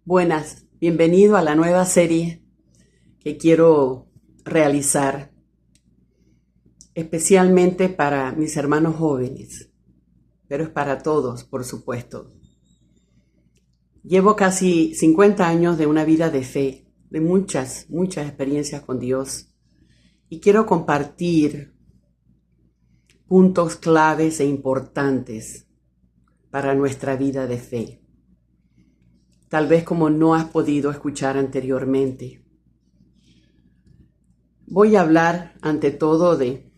Buenas, bienvenido a la nueva serie que quiero realizar especialmente para mis hermanos jóvenes, pero es para todos, por supuesto. Llevo casi 50 años de una vida de fe, de muchas experiencias con Dios y quiero compartir puntos claves e importantes para nuestra vida de fe. Tal vez como no has podido escuchar anteriormente. Voy a hablar ante todo de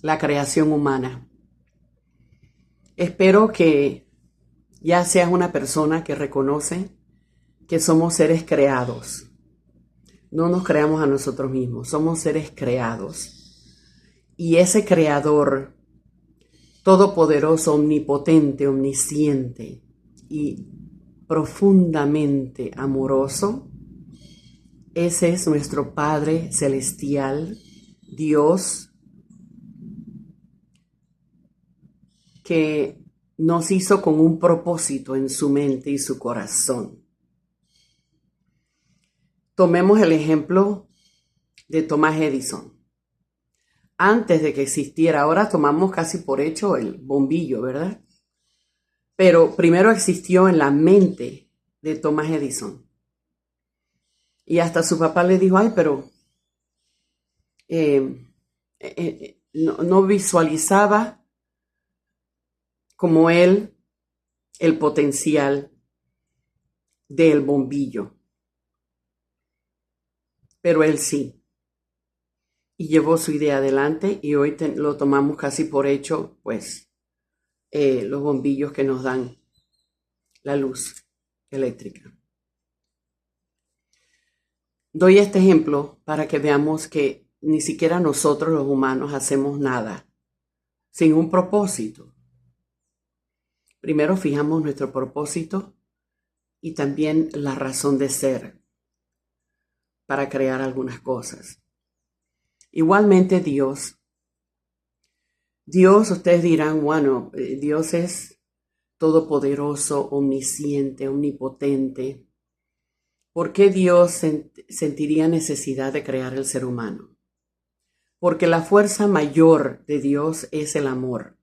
la creación humana. Espero que ya seas una persona que reconoce que somos seres creados. No nos creamos a nosotros mismos, somos seres creados. Y ese creador todopoderoso, omnipotente, omnisciente y profundamente amoroso, ese es nuestro Padre Celestial, Dios, que nos hizo con un propósito en su mente y su corazón. Tomemos el ejemplo de Thomas Edison. Antes de que existiera, ahora tomamos casi por hecho el bombillo, ¿verdad? Pero primero existió en la mente de Thomas Edison. Y hasta su papá le dijo, ay, pero no visualizaba como él el potencial del bombillo. Pero él sí. Y llevó su idea adelante y hoy lo tomamos casi por hecho, pues, los bombillos que nos dan la luz eléctrica. Doy este ejemplo para que veamos que ni siquiera nosotros los humanos hacemos nada sin un propósito. Primero fijamos nuestro propósito y también la razón de ser para crear algunas cosas. Igualmente Dios, ustedes dirán, bueno, Dios es todopoderoso, omnisciente, omnipotente. ¿Por qué Dios sentiría necesidad de crear el ser humano? Porque la fuerza mayor de Dios es el amor.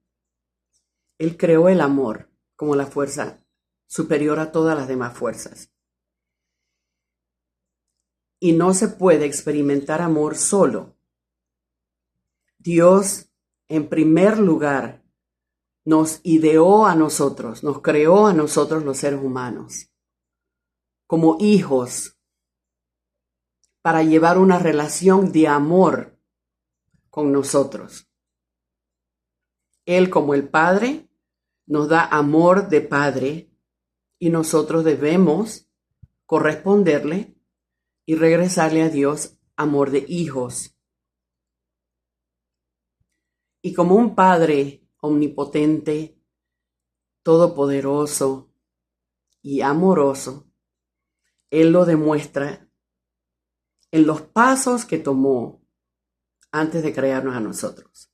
Él creó el amor como la fuerza superior a todas las demás fuerzas. Y no se puede experimentar amor solo. Dios, en primer lugar, nos ideó a nosotros, nos creó a nosotros los seres humanos como hijos para llevar una relación de amor con nosotros. Él, como el Padre, nos da amor de Padre y nosotros debemos corresponderle y regresarle a Dios amor de hijos. Y como un Padre omnipotente, todopoderoso y amoroso, Él lo demuestra en los pasos que tomó antes de crearnos a nosotros.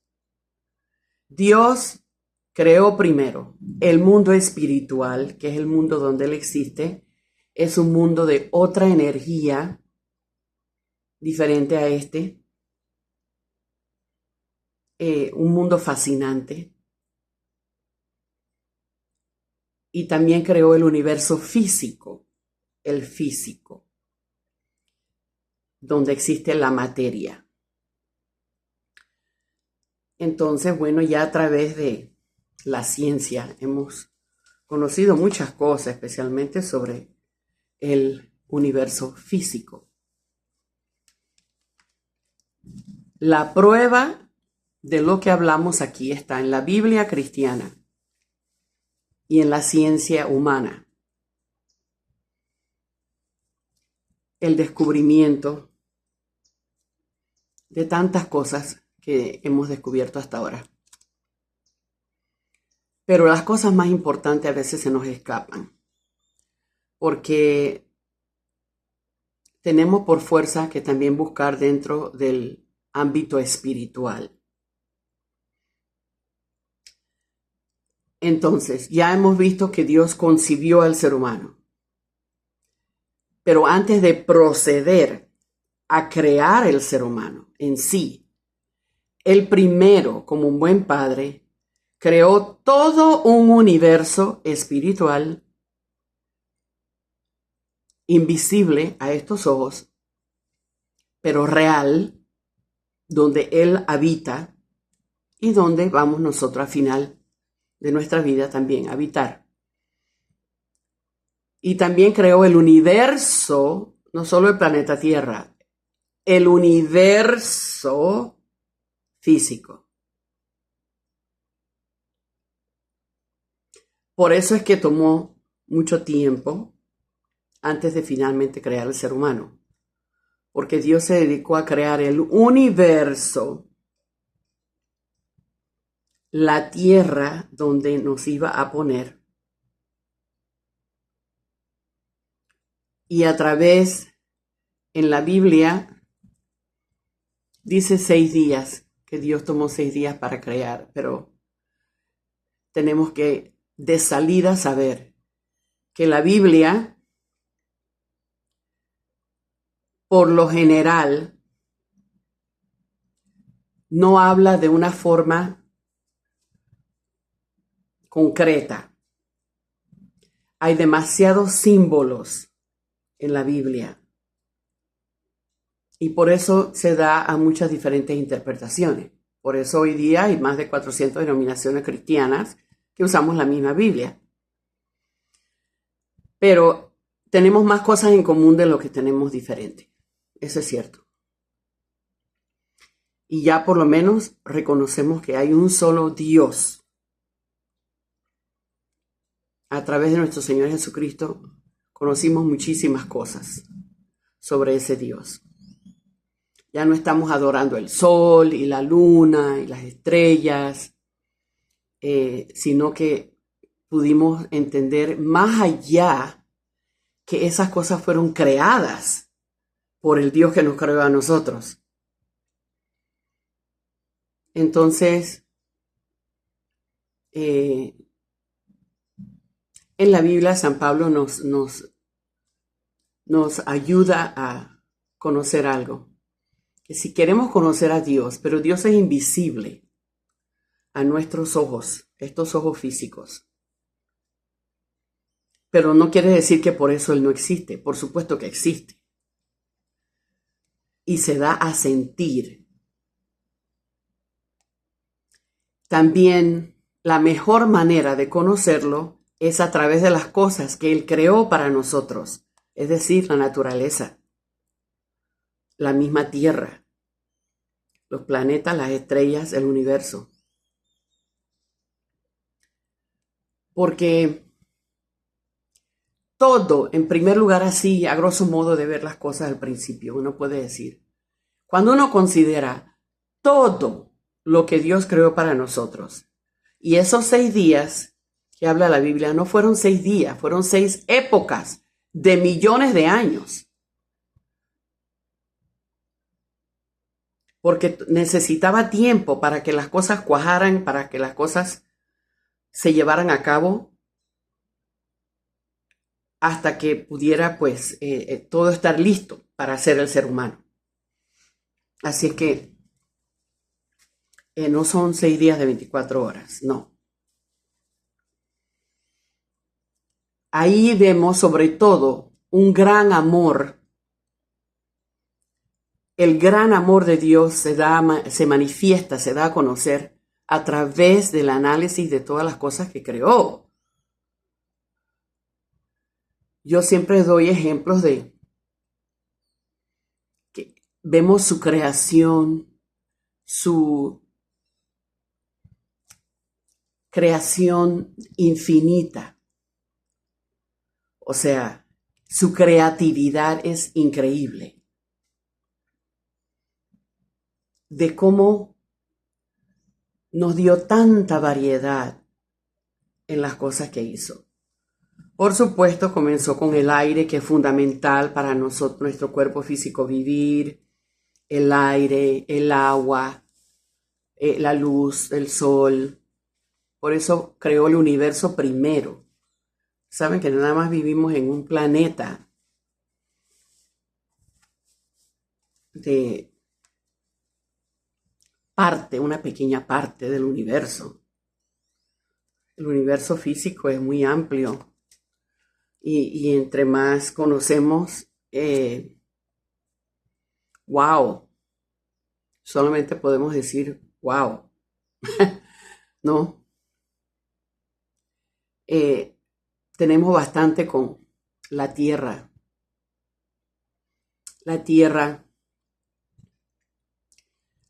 Dios creó primero el mundo espiritual, que es el mundo donde Él existe. Es un mundo de otra energía diferente a este. Un mundo fascinante. Y también creó el universo físico, el físico, donde existe la materia. Entonces, bueno, ya a través de la ciencia hemos conocido muchas cosas, especialmente sobre el universo físico. La prueba de lo que hablamos aquí está en la Biblia cristiana y en la ciencia humana. El descubrimiento de tantas cosas que hemos descubierto hasta ahora. Pero las cosas más importantes a veces se nos escapan, porque tenemos por fuerza que también buscar dentro del ámbito espiritual. Entonces, ya hemos visto que Dios concibió al ser humano. Pero antes de proceder a crear el ser humano en sí, él primero, como un buen padre, creó todo un universo espiritual invisible a estos ojos, pero real, donde Él habita y donde vamos nosotros al final de nuestra vida también a habitar. Y también creó el universo, no solo el planeta Tierra, el universo físico. Por eso es que tomó mucho tiempo antes de finalmente crear el ser humano, porque Dios se dedicó a crear el universo, la tierra donde nos iba a poner, y a través, en la Biblia, dice 6 días, que Dios tomó 6 días para crear, pero tenemos que de salida saber que la Biblia, por lo general, no habla de una forma concreta. Hay demasiados símbolos en la Biblia y por eso se da a muchas diferentes interpretaciones. Por eso hoy día hay más de 400 denominaciones cristianas que usamos la misma Biblia. Pero tenemos más cosas en común de lo que tenemos diferente. Eso es cierto. Y ya por lo menos reconocemos que hay un solo Dios. A través de nuestro Señor Jesucristo conocimos muchísimas cosas sobre ese Dios. Ya no estamos adorando el sol y la luna y las estrellas, sino que pudimos entender más allá que esas cosas fueron creadas por el Dios que nos creó a nosotros. Entonces, en la Biblia San Pablo nos ayuda a conocer algo. Que si queremos conocer a Dios, pero Dios es invisible a nuestros ojos, estos ojos físicos. Pero no quiere decir que por eso Él no existe. Por supuesto que existe. Y se da a sentir. También la mejor manera de conocerlo es a través de las cosas que Él creó para nosotros. Es decir, la naturaleza, la misma tierra, los planetas, las estrellas, el universo. Porque todo, en primer lugar, así, a grosso modo de ver las cosas al principio, uno puede decir, cuando uno considera todo lo que Dios creó para nosotros, y esos 6 días que habla la Biblia no fueron 6 días, fueron 6 épocas de millones de años. Porque necesitaba tiempo para que las cosas cuajaran, para que las cosas se llevaran a cabo, hasta que pudiera pues todo estar listo para ser el ser humano. Así es que no son 6 días de 24 horas, no. Ahí vemos sobre todo un gran amor. El gran amor de Dios se manifiesta, se da a conocer a través del análisis de todas las cosas que creó. Yo siempre doy ejemplos de que vemos su creación, su creación infinita. O sea, su creatividad es increíble. De cómo nos dio tanta variedad en las cosas que hizo. Por supuesto, comenzó con el aire, que es fundamental para nosotros, nuestro cuerpo físico vivir, el aire, el agua, la luz, el sol. Por eso creó el universo primero. Saben que nada más vivimos en un planeta de parte, una pequeña parte del universo. El universo físico es muy amplio y entre más conocemos, wow, solamente podemos decir wow, ¿no? Tenemos bastante con la tierra. La tierra,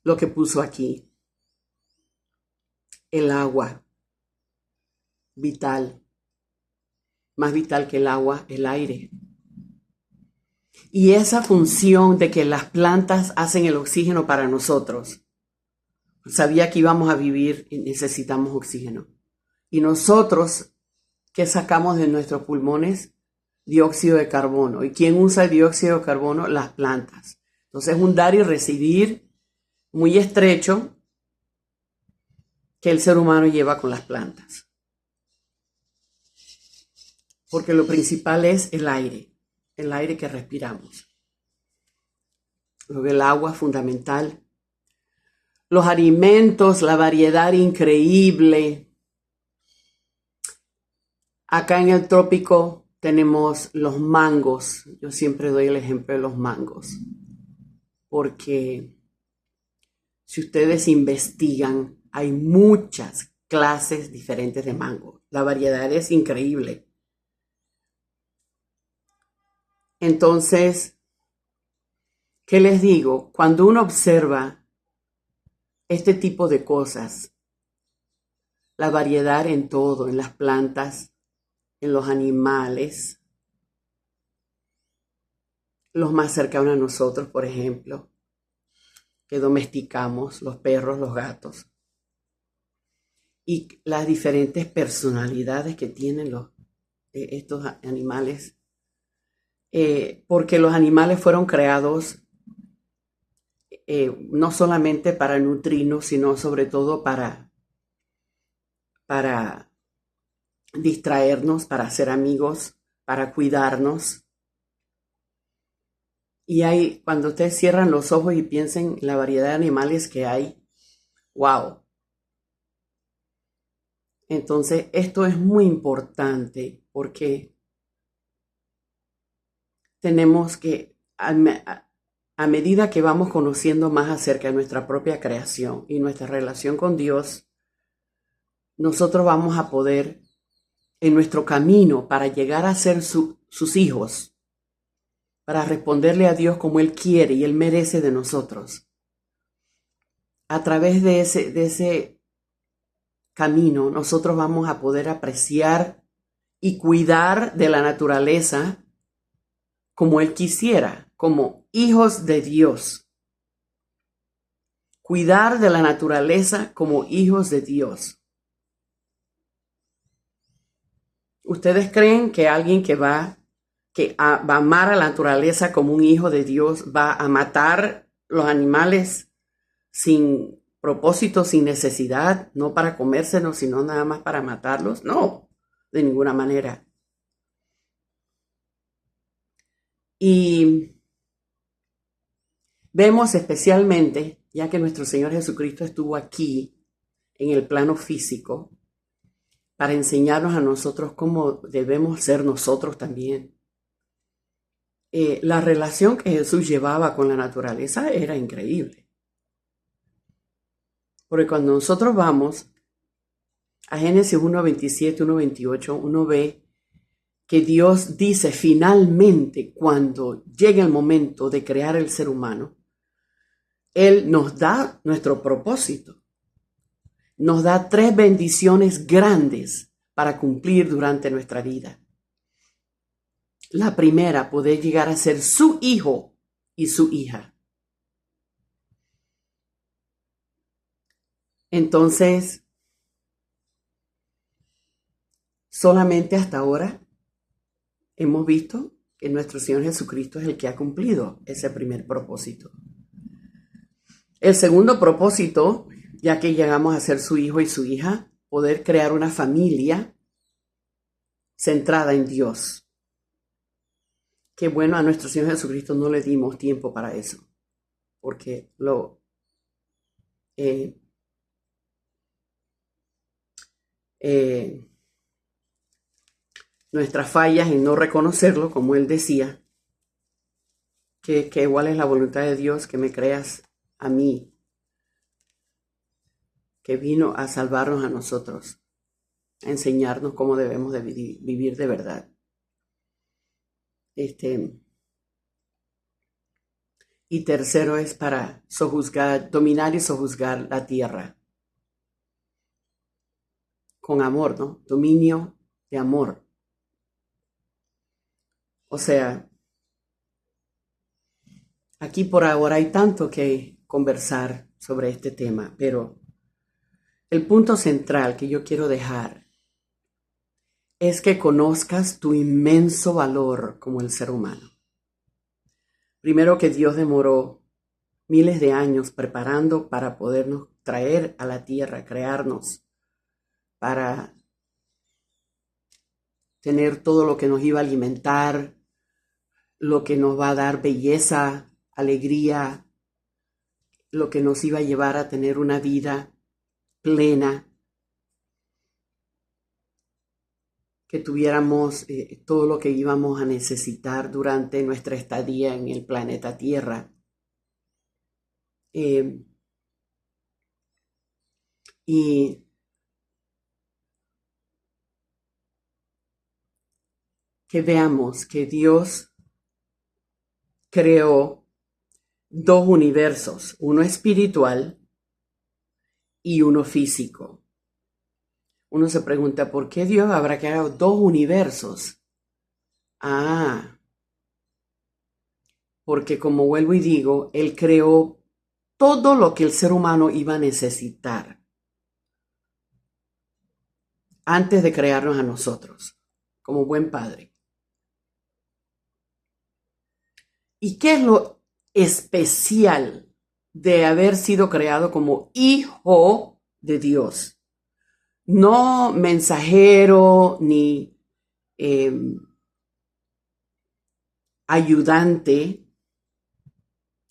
lo que puso aquí, el agua, vital, más vital que el agua, el aire. Y esa función de que las plantas hacen el oxígeno para nosotros. Sabía que íbamos a vivir y necesitamos oxígeno. Y nosotros, ¿qué sacamos de nuestros pulmones? Dióxido de carbono. ¿Y quién usa el dióxido de carbono? Las plantas. Entonces es un dar y recibir muy estrecho que el ser humano lleva con las plantas. Porque lo principal es el aire que respiramos. Luego el agua fundamental. Los alimentos, la variedad increíble. Acá en el trópico tenemos los mangos. Yo siempre doy el ejemplo de los mangos. Porque si ustedes investigan, hay muchas clases diferentes de mango. La variedad es increíble. Entonces, ¿qué les digo? Cuando uno observa este tipo de cosas, la variedad en todo, en las plantas, en los animales, los más cercanos a nosotros, por ejemplo, que domesticamos, los perros, los gatos, y las diferentes personalidades que tienen estos animales, porque los animales fueron creados no solamente para nutrirnos, sino sobre todo para distraernos, para ser amigos, para cuidarnos. Y hay, cuando ustedes cierran los ojos y piensen la variedad de animales que hay, wow. Entonces, esto es muy importante porque tenemos que, a medida que vamos conociendo más acerca de nuestra propia creación y nuestra relación con Dios, nosotros vamos a poder, en nuestro camino para llegar a ser sus hijos, para responderle a Dios como Él quiere y Él merece de nosotros. A través de ese camino, nosotros vamos a poder apreciar y cuidar de la naturaleza como Él quisiera, como hijos de Dios. Cuidar de la naturaleza como hijos de Dios. ¿Ustedes creen que alguien que va a amar a la naturaleza como un hijo de Dios va a matar los animales sin propósito, sin necesidad, no para comérselos, sino nada más para matarlos? No, de ninguna manera. Y vemos especialmente, ya que nuestro Señor Jesucristo estuvo aquí en el plano físico, para enseñarnos a nosotros cómo debemos ser nosotros también. La relación que Jesús llevaba con la naturaleza era increíble. Porque cuando nosotros vamos a Génesis 1:27, 1:28, uno ve que Dios dice finalmente, cuando llegue el momento de crear el ser humano, Él nos da nuestro propósito. Nos da 3 bendiciones grandes para cumplir durante nuestra vida. La primera, poder llegar a ser su hijo y su hija. Entonces, solamente hasta ahora hemos visto que nuestro Señor Jesucristo es el que ha cumplido ese primer propósito. El segundo propósito, ya que llegamos a ser su hijo y su hija, poder crear una familia centrada en Dios. Qué bueno, a nuestro Señor Jesucristo no le dimos tiempo para eso. porque nuestras fallas en no reconocerlo, como él decía, que igual es la voluntad de Dios que me creas a mí, que vino a salvarnos a nosotros, a enseñarnos cómo debemos de vivir de verdad. Y tercero es para dominar y sojuzgar la tierra. Con amor, ¿no? Dominio de amor. O sea, aquí por ahora hay tanto que conversar sobre este tema, pero el punto central que yo quiero dejar es que conozcas tu inmenso valor como el ser humano. Primero, que Dios demoró miles de años preparando para podernos traer a la tierra, crearnos, para tener todo lo que nos iba a alimentar, lo que nos va a dar belleza, alegría, lo que nos iba a llevar a tener una vida plena, que tuviéramos todo lo que íbamos a necesitar durante nuestra estadía en el planeta Tierra. Y que veamos que Dios creó dos universos, uno espiritual y uno físico. Uno se pregunta, ¿por qué Dios habrá creado dos universos? Porque como vuelvo y digo, Él creó todo lo que el ser humano iba a necesitar antes de crearnos a nosotros, como buen padre. ¿Y qué es lo especial de haber sido creado como hijo de Dios? No mensajero ni ayudante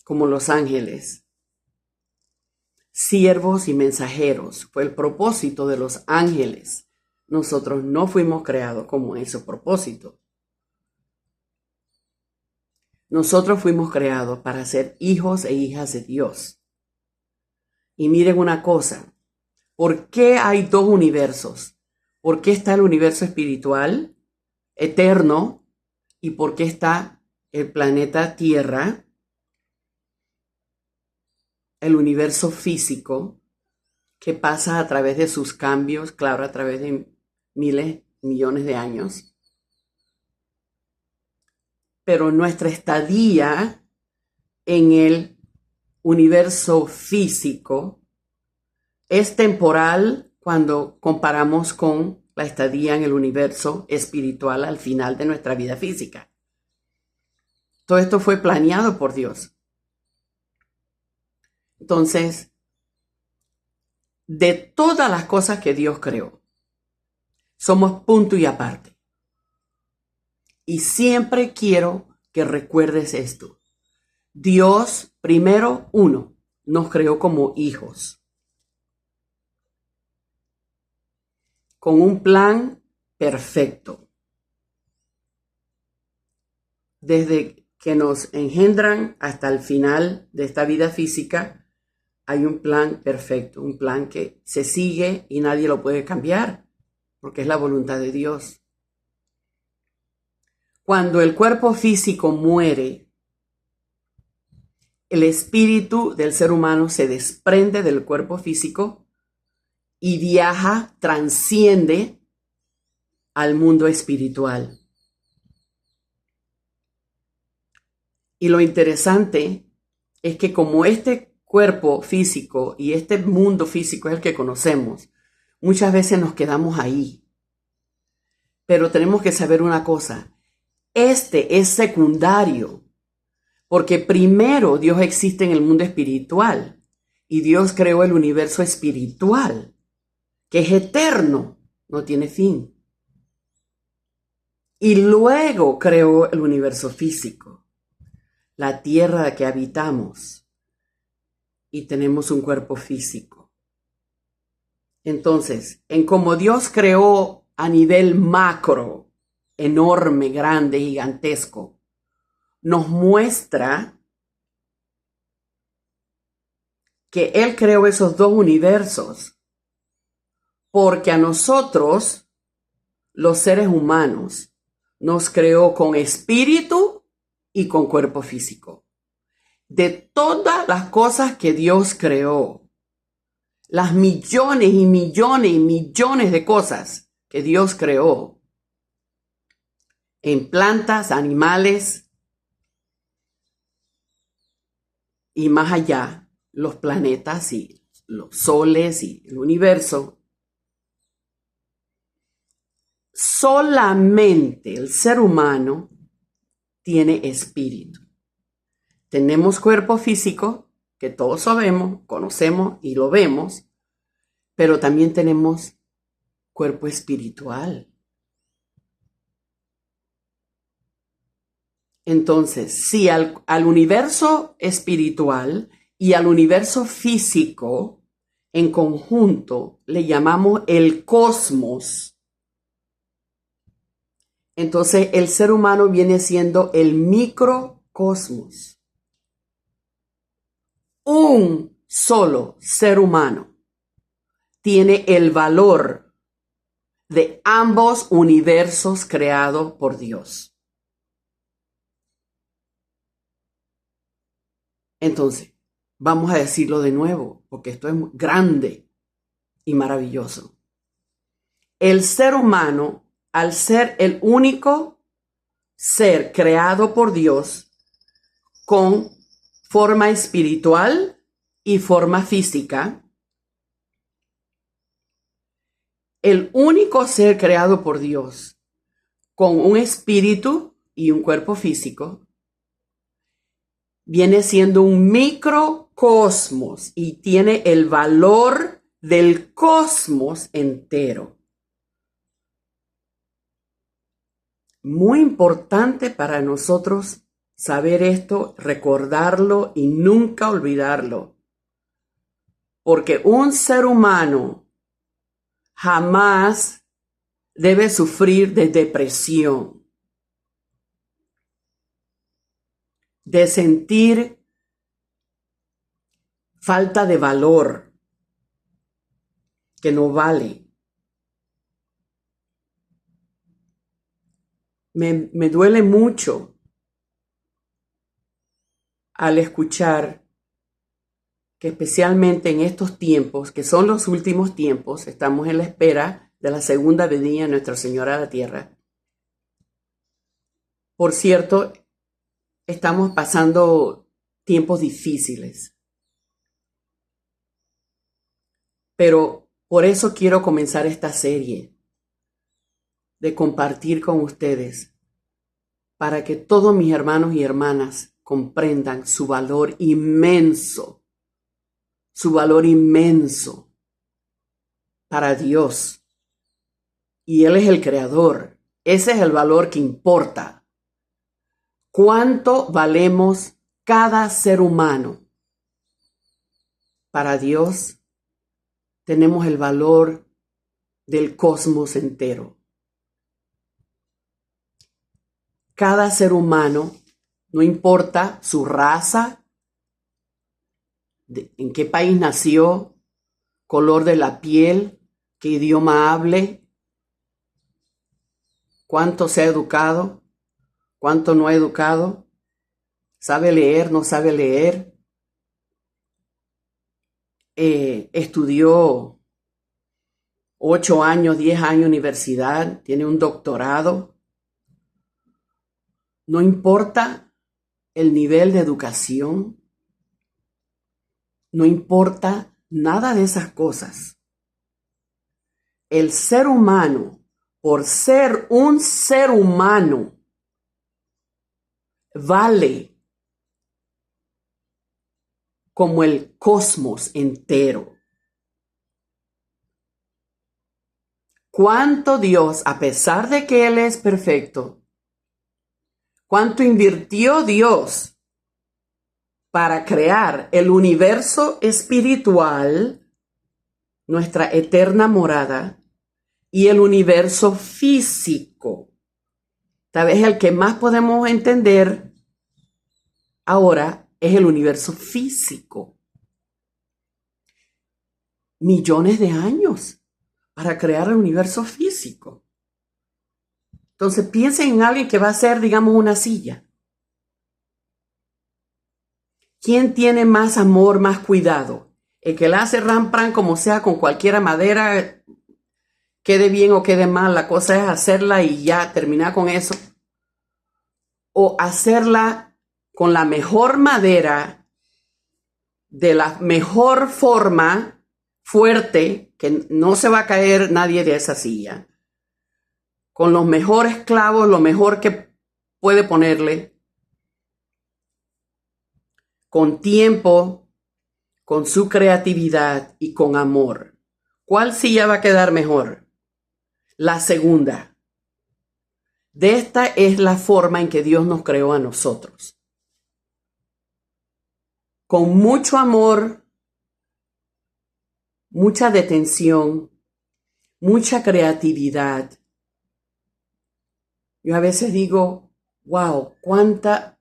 como los ángeles. Siervos y mensajeros fue el propósito de los ángeles. Nosotros no fuimos creados como ese propósito. Nosotros fuimos creados para ser hijos e hijas de Dios. Y miren una cosa, ¿por qué hay dos universos? ¿Por qué está el universo espiritual, eterno? ¿Y por qué está el planeta Tierra, el universo físico, que pasa a través de sus cambios, claro, a través de miles, millones de años? Pero nuestra estadía en el universo físico es temporal cuando comparamos con la estadía en el universo espiritual al final de nuestra vida física. Todo esto fue planeado por Dios. Entonces, de todas las cosas que Dios creó, somos punto y aparte. Y siempre quiero que recuerdes esto. Dios, primero, uno, nos creó como hijos, con un plan perfecto. Desde que nos engendran hasta el final de esta vida física, hay un plan perfecto, un plan que se sigue y nadie lo puede cambiar, porque es la voluntad de Dios. Cuando el cuerpo físico muere, el espíritu del ser humano se desprende del cuerpo físico y viaja, trasciende al mundo espiritual. Y lo interesante es que como este cuerpo físico y este mundo físico es el que conocemos, muchas veces nos quedamos ahí. Pero tenemos que saber una cosa, este es secundario, porque primero Dios existe en el mundo espiritual y Dios creó el universo espiritual, que es eterno, no tiene fin. Y luego creó el universo físico, la tierra que habitamos, y tenemos un cuerpo físico. Entonces, en como Dios creó a nivel macro, enorme, grande, gigantesco, nos muestra que Él creó esos dos universos porque a nosotros, los seres humanos, nos creó con espíritu y con cuerpo físico. De todas las cosas que Dios creó, las millones y millones y millones de cosas que Dios creó, en plantas, animales y más allá, los planetas y los soles y el universo, solamente el ser humano tiene espíritu. Tenemos cuerpo físico, que todos sabemos, conocemos y lo vemos, pero también tenemos cuerpo espiritual. Entonces, si al universo espiritual y al universo físico en conjunto le llamamos el cosmos, entonces el ser humano viene siendo el microcosmos. Un solo ser humano tiene el valor de ambos universos creados por Dios. Entonces, vamos a decirlo de nuevo, porque esto es grande y maravilloso. El ser humano, al ser el único ser creado por Dios con forma espiritual y forma física, el único ser creado por Dios con un espíritu y un cuerpo físico, viene siendo un microcosmos y tiene el valor del cosmos entero. Muy importante para nosotros saber esto, recordarlo y nunca olvidarlo. Porque un ser humano jamás debe sufrir de depresión, de sentir falta de valor, que no vale. Me duele mucho al escuchar que especialmente en estos tiempos, que son los últimos tiempos, estamos en la espera de la segunda venida de Nuestra Señora a la Tierra. Por cierto, estamos pasando tiempos difíciles. Pero por eso quiero comenzar esta serie de compartir con ustedes, para que todos mis hermanos y hermanas comprendan su valor inmenso para Dios. Y Él es el creador. Ese es el valor que importa. ¿Cuánto valemos cada ser humano? Para Dios tenemos el valor del cosmos entero. Cada ser humano, no importa su raza, en qué país nació, color de la piel, qué idioma hable, cuánto se ha educado, cuánto no ha educado, sabe leer, no sabe leer, estudió 8 años, 10 años universidad, tiene un doctorado. No importa el nivel de educación, no importa nada de esas cosas. El ser humano, por ser un ser humano, vale como el cosmos entero. Cuánto Dios, a pesar de que Él es perfecto, cuánto invirtió Dios para crear el universo espiritual, nuestra eterna morada, y el universo físico. Tal vez el que más podemos entender ahora es el universo físico. Millones de años para crear el universo físico. Entonces piensen en alguien que va a hacer, digamos, una silla. ¿Quién tiene más amor, más cuidado? El que la hace rampran como sea, con cualquier madera, quede bien o quede mal, la cosa es hacerla y ya terminar con eso. O hacerla con la mejor madera, de la mejor forma, fuerte, que no se va a caer nadie de esa silla. Con los mejores clavos, lo mejor que puede ponerle. Con tiempo, con su creatividad y con amor. ¿Cuál silla va a quedar mejor? La segunda. De esta es la forma en que Dios nos creó a nosotros. Con mucho amor, mucha detención, mucha creatividad. Yo a veces digo, wow, cuánta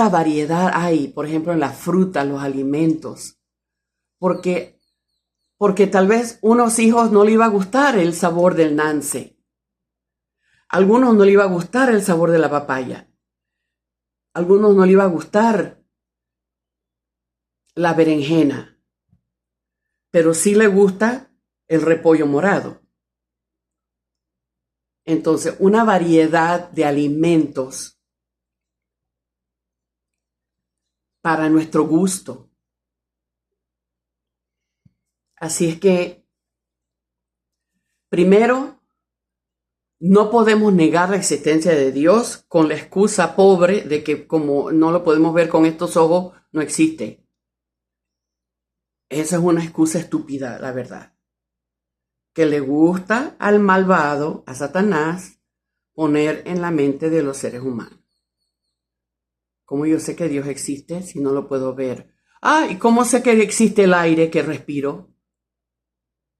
variedad hay, por ejemplo, en las frutas, los alimentos. Porque tal vez unos hijos no le iba a gustar el sabor del nance. A algunos no le iba a gustar el sabor de la papaya. A algunos no le iba a gustar la berenjena. Pero sí le gusta el repollo morado. Entonces, una variedad de alimentos para nuestro gusto. Así es que, primero, no podemos negar la existencia de Dios con la excusa pobre de que como no lo podemos ver con estos ojos, no existe. Esa es una excusa estúpida, la verdad. Que le gusta al malvado, a Satanás, poner en la mente de los seres humanos. ¿Cómo yo sé que Dios existe si no lo puedo ver? ¿Y cómo sé que existe el aire que respiro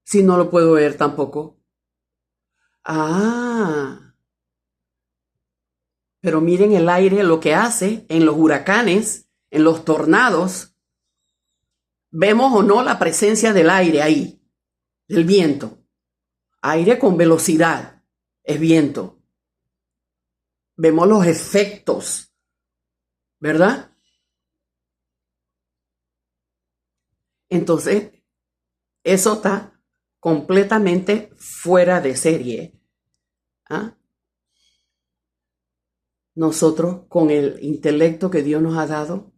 si no lo puedo ver tampoco? Pero miren el aire, lo que hace en los huracanes, en los tornados. Vemos o no la presencia del aire ahí, del viento. Aire con velocidad, es viento. Vemos los efectos, ¿verdad? Entonces, eso está completamente fuera de serie. Nosotros, con el intelecto que Dios nos ha dado,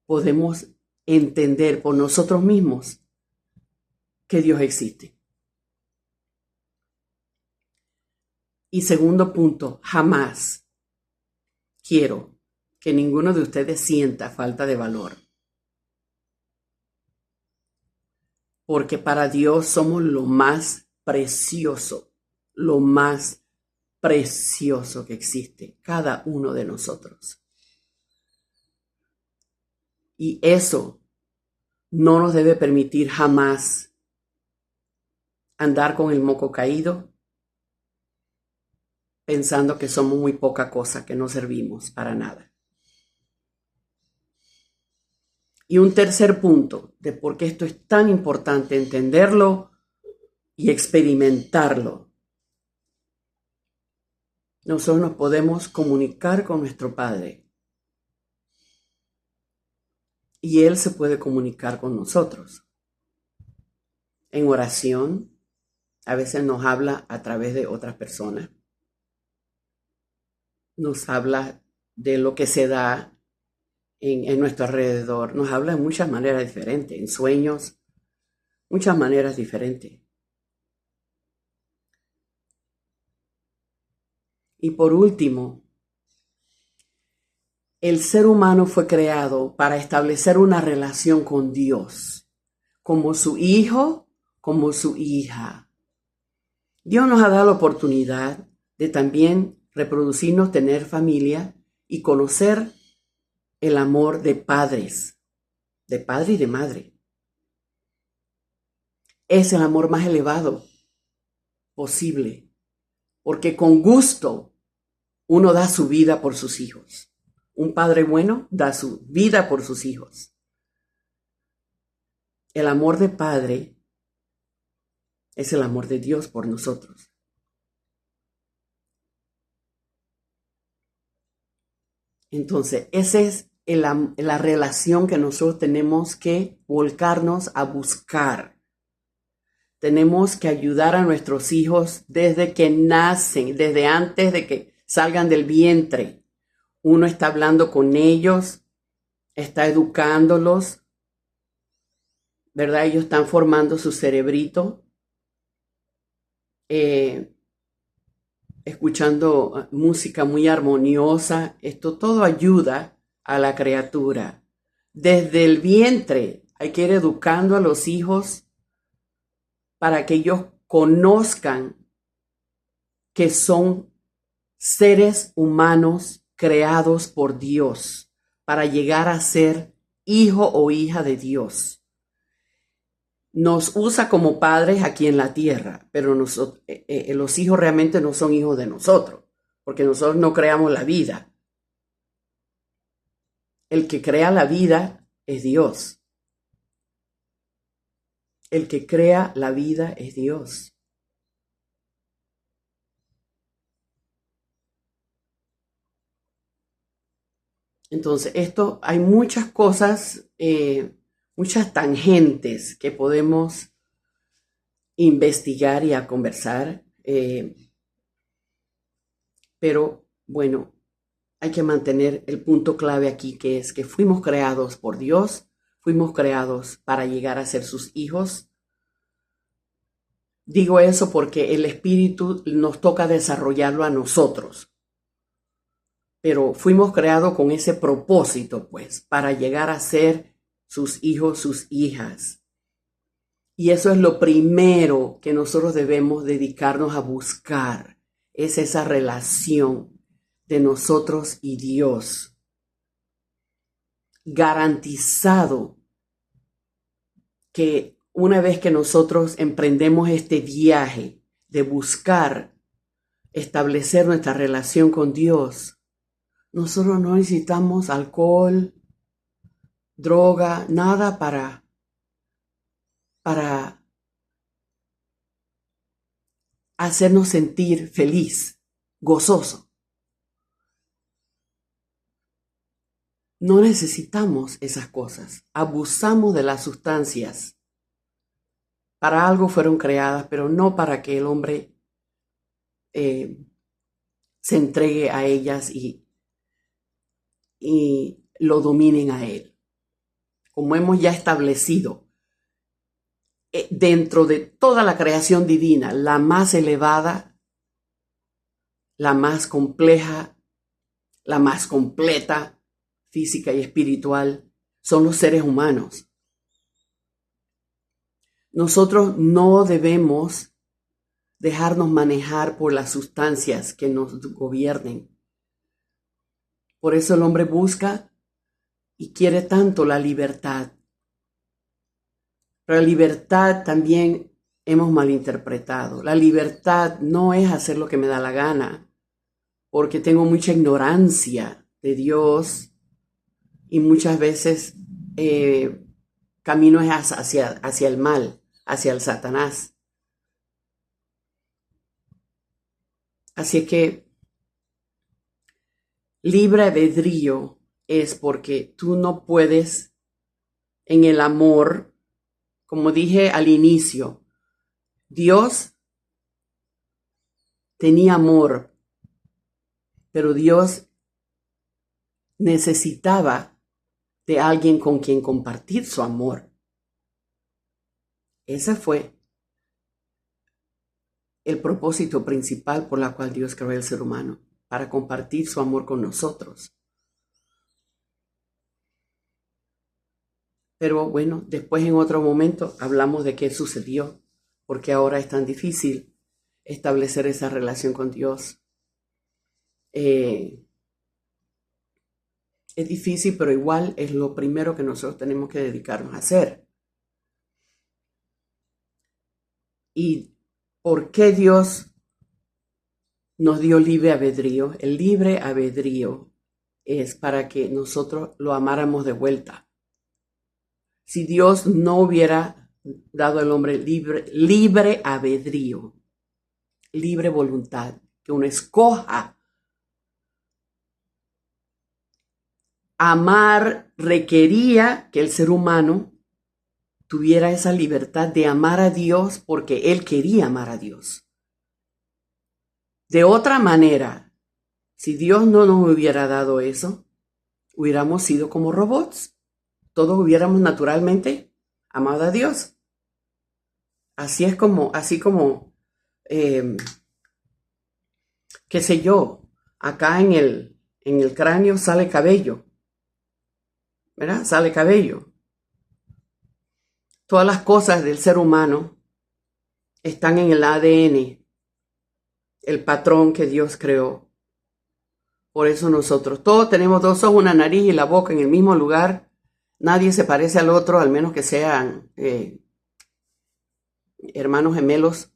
podemos entender por nosotros mismos que Dios existe. Y segundo punto, jamás quiero que ninguno de ustedes sienta falta de valor. Porque para Dios somos lo más precioso que existe, cada uno de nosotros. Y eso no nos debe permitir jamás andar con el moco caído, pensando que somos muy poca cosa, que no servimos para nada. Y un tercer punto de por qué esto es tan importante entenderlo y experimentarlo. Nosotros nos podemos comunicar con nuestro Padre y Él se puede comunicar con nosotros. En oración, a veces nos habla a través de otras personas. Nos habla de lo que se da en nuestro alrededor. Nos habla de muchas maneras diferentes, en sueños, muchas maneras diferentes. Y por último, el ser humano fue creado para establecer una relación con Dios, como su hijo, como su hija. Dios nos ha dado la oportunidad de también reproducirnos, tener familia y conocer el amor de padres, de padre y de madre. Es el amor más elevado posible, porque con gusto uno da su vida por sus hijos. Un padre bueno da su vida por sus hijos. El amor de padre es el amor de Dios por nosotros. Entonces, esa es la relación que nosotros tenemos que volcarnos a buscar. Tenemos que ayudar a nuestros hijos desde que nacen, desde antes de que salgan del vientre. Uno está hablando con ellos, está educándolos, ¿verdad? Ellos están formando su cerebrito, escuchando música muy armoniosa. Esto todo ayuda a la criatura. Desde el vientre hay que ir educando a los hijos para que ellos conozcan que son seres humanos creados por Dios para llegar a ser hijo o hija de Dios. Nos usa como padres aquí en la tierra, pero los hijos realmente no son hijos de nosotros, porque nosotros no creamos la vida. El que crea la vida es Dios. El que crea la vida es Dios. Entonces, hay muchas cosas, muchas tangentes que podemos investigar y a conversar, pero bueno, hay que mantener el punto clave aquí, que es que fuimos creados por Dios, fuimos creados para llegar a ser sus hijos. Digo eso porque el espíritu nos toca desarrollarlo a nosotros, pero fuimos creados con ese propósito, pues, para llegar a ser sus hijos, sus hijas. Y eso es lo primero que nosotros debemos dedicarnos a buscar, es esa relación de nosotros y Dios. Garantizado que una vez que nosotros emprendemos este viaje de buscar establecer nuestra relación con Dios, nosotros no necesitamos alcohol, droga, nada para hacernos sentir feliz, gozoso. No necesitamos esas cosas. Abusamos de las sustancias. Para algo fueron creadas, pero no para que el hombre se entregue a ellas y lo dominen a él. Como hemos ya establecido, dentro de toda la creación divina, la más elevada, la más compleja, la más completa, física y espiritual, son los seres humanos. Nosotros no debemos dejarnos manejar por las sustancias que nos gobiernen. Por eso el hombre busca y quiere tanto la libertad. Pero la libertad también hemos malinterpretado. La libertad no es hacer lo que me da la gana, porque tengo mucha ignorancia de Dios y muchas veces camino hacia el mal, hacia el Satanás. Así es que libre albedrío es porque tú no puedes en el amor, como dije al inicio, Dios tenía amor, pero Dios necesitaba de alguien con quien compartir su amor. Ese fue el propósito principal por la cual Dios creó al ser humano, para compartir su amor con nosotros. Pero bueno, después en otro momento hablamos de qué sucedió, porque ahora es tan difícil establecer esa relación con Dios. Es difícil, pero igual es lo primero que nosotros tenemos que dedicarnos a hacer. ¿Y por qué Dios nos dio libre albedrío? El libre albedrío es para que nosotros lo amáramos de vuelta. Si Dios no hubiera dado al hombre libre albedrío, libre voluntad, que uno escoja, amar requería que el ser humano tuviera esa libertad de amar a Dios porque él quería amar a Dios. De otra manera, si Dios no nos hubiera dado eso, hubiéramos sido como robots. Todos hubiéramos naturalmente amado a Dios. Así como, qué sé yo, acá en el cráneo sale cabello, ¿verdad? Sale cabello. Todas las cosas del ser humano están en el ADN, el patrón que Dios creó. Por eso nosotros todos tenemos dos ojos, una nariz y la boca en el mismo lugar. Nadie se parece al otro, al menos que sean hermanos gemelos.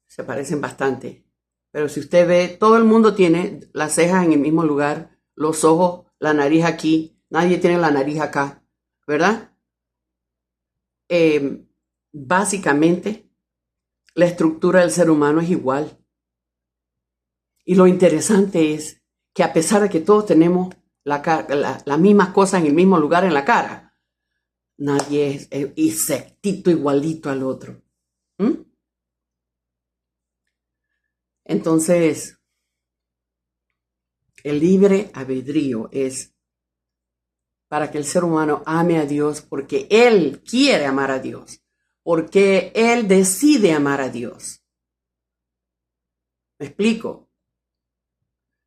Se parecen bastante. Pero si usted ve, todo el mundo tiene las cejas en el mismo lugar, los ojos, la nariz aquí. Nadie tiene la nariz acá, ¿verdad? Básicamente, la estructura del ser humano es igual. Y lo interesante es que a pesar de que todos tenemos las mismas cosas en el mismo lugar en la cara, nadie es exactito igualito al otro. Entonces, el libre albedrío es para que el ser humano ame a Dios porque él quiere amar a Dios, porque él decide amar a Dios. ¿Me explico?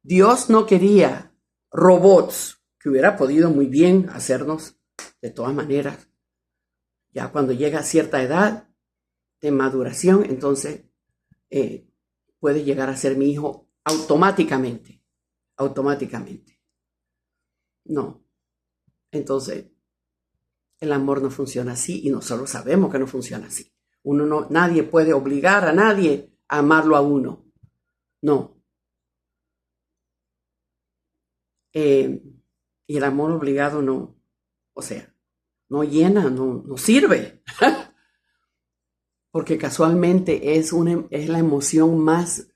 Dios no quería robots, que hubiera podido muy bien hacernos de todas maneras. Ya cuando llega a cierta edad de maduración, entonces puede llegar a ser mi hijo automáticamente. No. Entonces, el amor no funciona así y nosotros sabemos que no funciona así. Nadie puede obligar a nadie a amarlo a uno. No. Y el amor obligado no, o sea, no llena, no sirve. Porque casualmente es la emoción más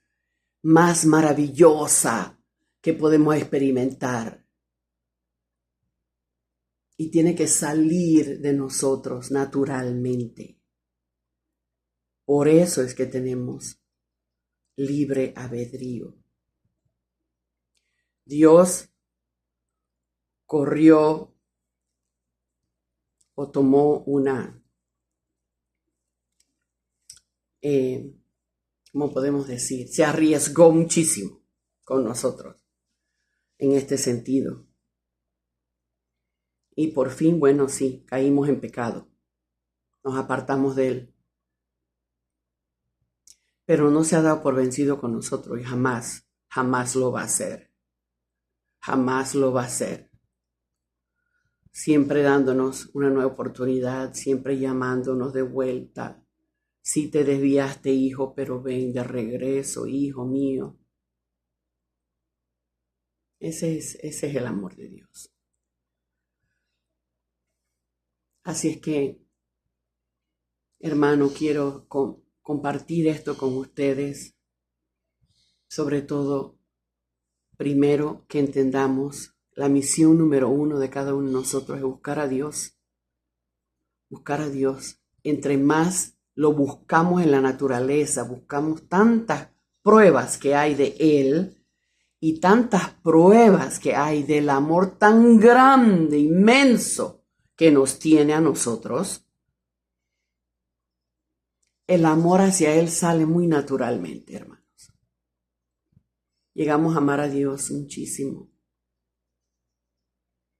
maravillosa que podemos experimentar. Y tiene que salir de nosotros naturalmente. Por eso es que tenemos libre albedrío. Dios corrió o tomó ¿cómo podemos decir? Se arriesgó muchísimo con nosotros en este sentido. Y por fin, bueno, sí, caímos en pecado. Nos apartamos de Él. Pero no se ha dado por vencido con nosotros y jamás lo va a hacer. Jamás lo va a hacer. Siempre dándonos una nueva oportunidad, siempre llamándonos de vuelta. Si te desviaste, hijo, pero ven de regreso, hijo mío. Ese es el amor de Dios. Así es que, hermano, quiero compartir esto con ustedes. Sobre todo, primero que entendamos la misión número 1 de cada uno de nosotros es buscar a Dios. Buscar a Dios. Entre más lo buscamos en la naturaleza, buscamos tantas pruebas que hay de Él y tantas pruebas que hay del amor tan grande, inmenso que nos tiene a nosotros. El amor hacia Él sale muy naturalmente, hermanos. Llegamos a amar a Dios muchísimo.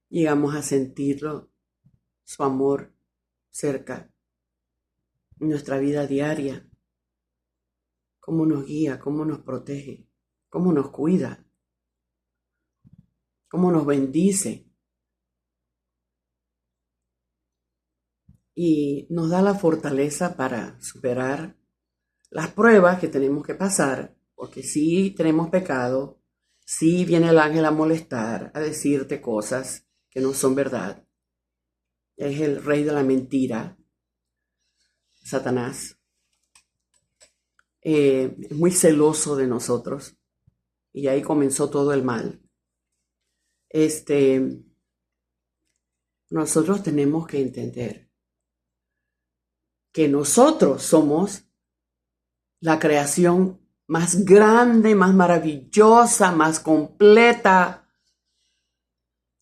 Llegamos a sentirlo, su amor cerca en nuestra vida diaria. Cómo nos guía, cómo nos protege, cómo nos cuida, cómo nos bendice y nos da la fortaleza para superar las pruebas que tenemos que pasar, porque si tenemos pecado, si viene el ángel a molestar, a decirte cosas que no son verdad. Es el rey de la mentira, Satanás. Es muy celoso de nosotros y ahí comenzó todo el mal. Nosotros tenemos que entender que nosotros somos la creación más grande, más maravillosa, más completa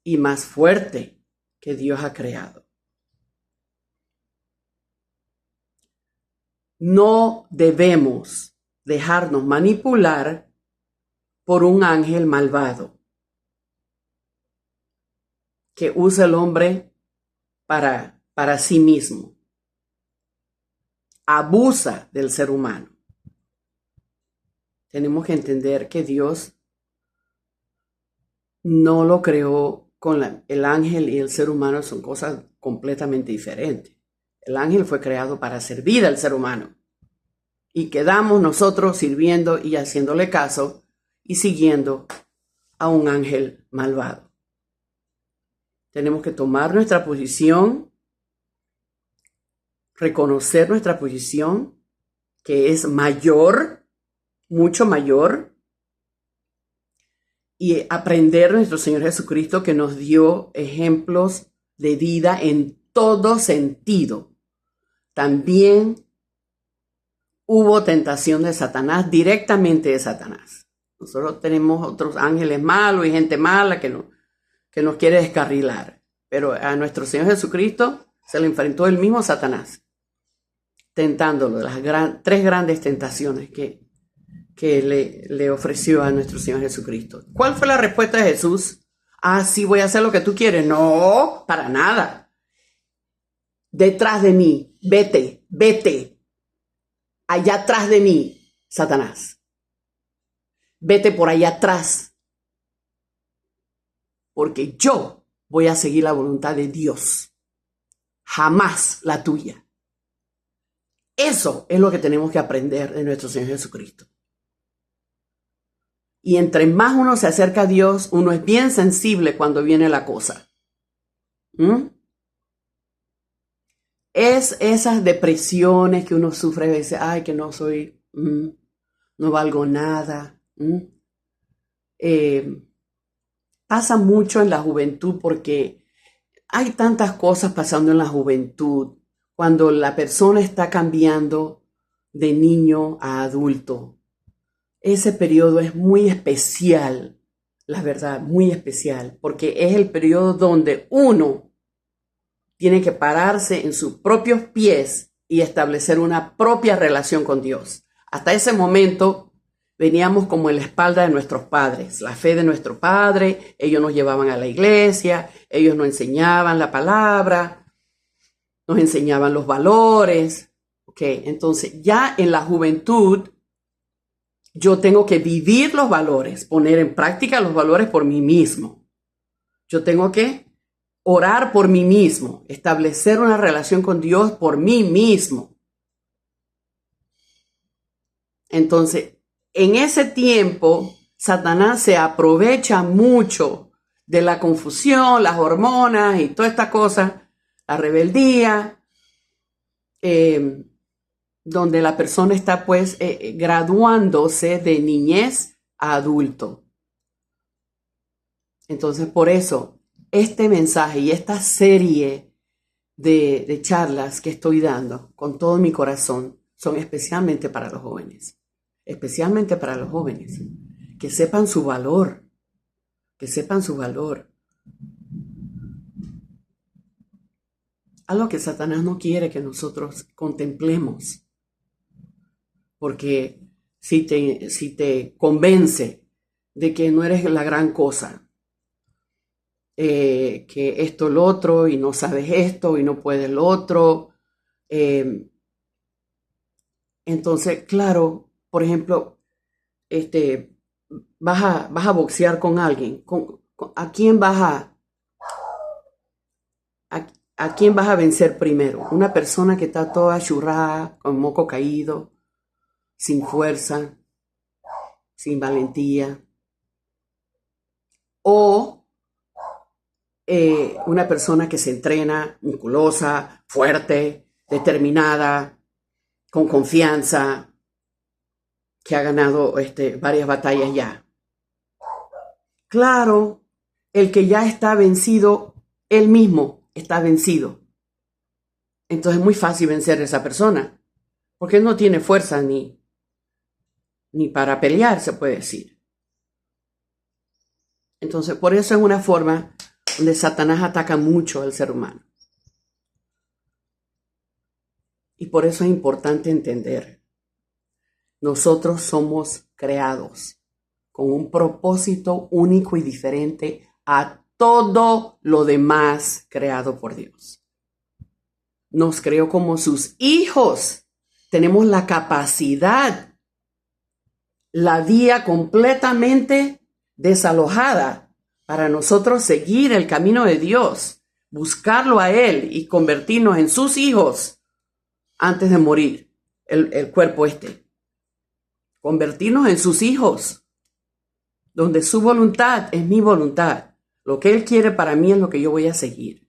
y más fuerte que Dios ha creado. No debemos dejarnos manipular por un ángel malvado que usa el hombre para sí mismo. Abusa del ser humano. Tenemos que entender que Dios no lo creó con el ángel y el ser humano, son cosas completamente diferentes. El ángel fue creado para servir al ser humano. Y quedamos nosotros sirviendo y haciéndole caso y siguiendo a un ángel malvado. Tenemos que tomar nuestra posición, reconocer nuestra posición, que es mayor, mucho mayor, y aprender de nuestro Señor Jesucristo, que nos dio ejemplos de vida en todo sentido. También hubo tentación de Satanás, directamente de Satanás. Nosotros tenemos otros ángeles malos y gente mala que nos quiere descarrilar. Pero a nuestro Señor Jesucristo se le enfrentó el mismo Satanás, tentándolo de las tres grandes tentaciones que le ofreció a nuestro Señor Jesucristo. ¿Cuál fue la respuesta de Jesús? Ah, sí, voy a hacer lo que tú quieres. No, para nada. Detrás de mí, vete. Allá atrás de mí, Satanás. Vete por allá atrás. Porque yo voy a seguir la voluntad de Dios. Jamás la tuya. Eso es lo que tenemos que aprender de nuestro Señor Jesucristo. Y entre más uno se acerca a Dios, uno es bien sensible cuando viene la cosa. Es esas depresiones que uno sufre a veces, ay, que no soy, no valgo nada. Pasa mucho en la juventud porque hay tantas cosas pasando en la juventud cuando la persona está cambiando de niño a adulto. Ese periodo es muy especial, la verdad, muy especial, porque es el periodo donde uno tiene que pararse en sus propios pies y establecer una propia relación con Dios. Hasta ese momento veníamos como en la espalda de nuestros padres, la fe de nuestro padre, ellos nos llevaban a la iglesia, ellos nos enseñaban la palabra, nos enseñaban los valores. Entonces ya en la juventud yo tengo que vivir los valores, poner en práctica los valores por mí mismo. Yo tengo que orar por mí mismo, establecer una relación con Dios por mí mismo. Entonces, en ese tiempo, Satanás se aprovecha mucho de la confusión, las hormonas y toda esta cosa, la rebeldía, donde la persona está pues graduándose de niñez a adulto. Entonces, por eso, este mensaje y esta serie de charlas que estoy dando con todo mi corazón son especialmente para los jóvenes. Especialmente para los jóvenes. Que sepan su valor. Que sepan su valor. Algo que Satanás no quiere que nosotros contemplemos. Porque si te convence de que no eres la gran cosa, que esto, lo otro, y no sabes esto, y no puedes lo otro. Entonces, claro, por ejemplo, vas a boxear con alguien, con ¿A quién vas a quién vas a vencer primero? ¿Una persona que está toda churrada, con moco caído, sin fuerza, sin valentía? ¿O una persona que se entrena, musculosa, fuerte, determinada, con confianza, que ha ganado varias batallas ya? Claro, el que ya está vencido, él mismo está vencido. Entonces es muy fácil vencer a esa persona, porque no tiene fuerza ni para pelear, se puede decir. Entonces, por eso es una forma donde Satanás ataca mucho al ser humano. Y por eso es importante entender, nosotros somos creados con un propósito único y diferente a todo lo demás creado por Dios. Nos creó como sus hijos. Tenemos la capacidad, la vía completamente desalojada para nosotros seguir el camino de Dios, buscarlo a Él y convertirnos en sus hijos antes de morir, el cuerpo convertirnos en sus hijos, donde su voluntad es mi voluntad. Lo que Él quiere para mí es lo que yo voy a seguir.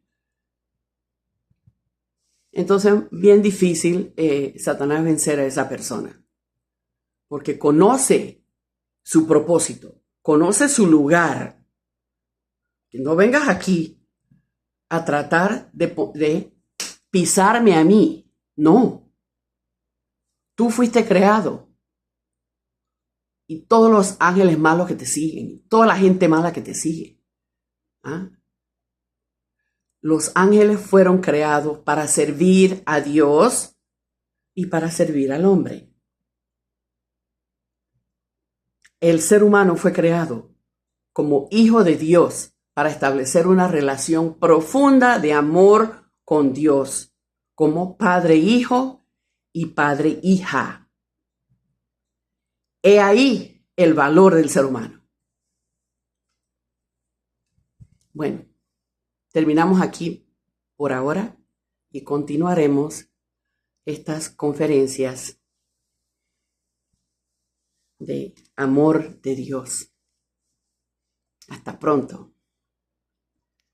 Entonces, bien difícil Satanás vencer a esa persona, porque conoce su propósito, conoce su lugar. Que no vengas aquí a tratar de pisarme a mí. No. Tú fuiste creado. Y todos los ángeles malos que te siguen, toda la gente mala que te sigue. ¿Ah? Los ángeles fueron creados para servir a Dios y para servir al hombre. El ser humano fue creado como hijo de Dios para establecer una relación profunda de amor con Dios, como padre-hijo y padre-hija. He ahí el valor del ser humano. Bueno, terminamos aquí por ahora y continuaremos estas conferencias de amor de Dios. Hasta pronto.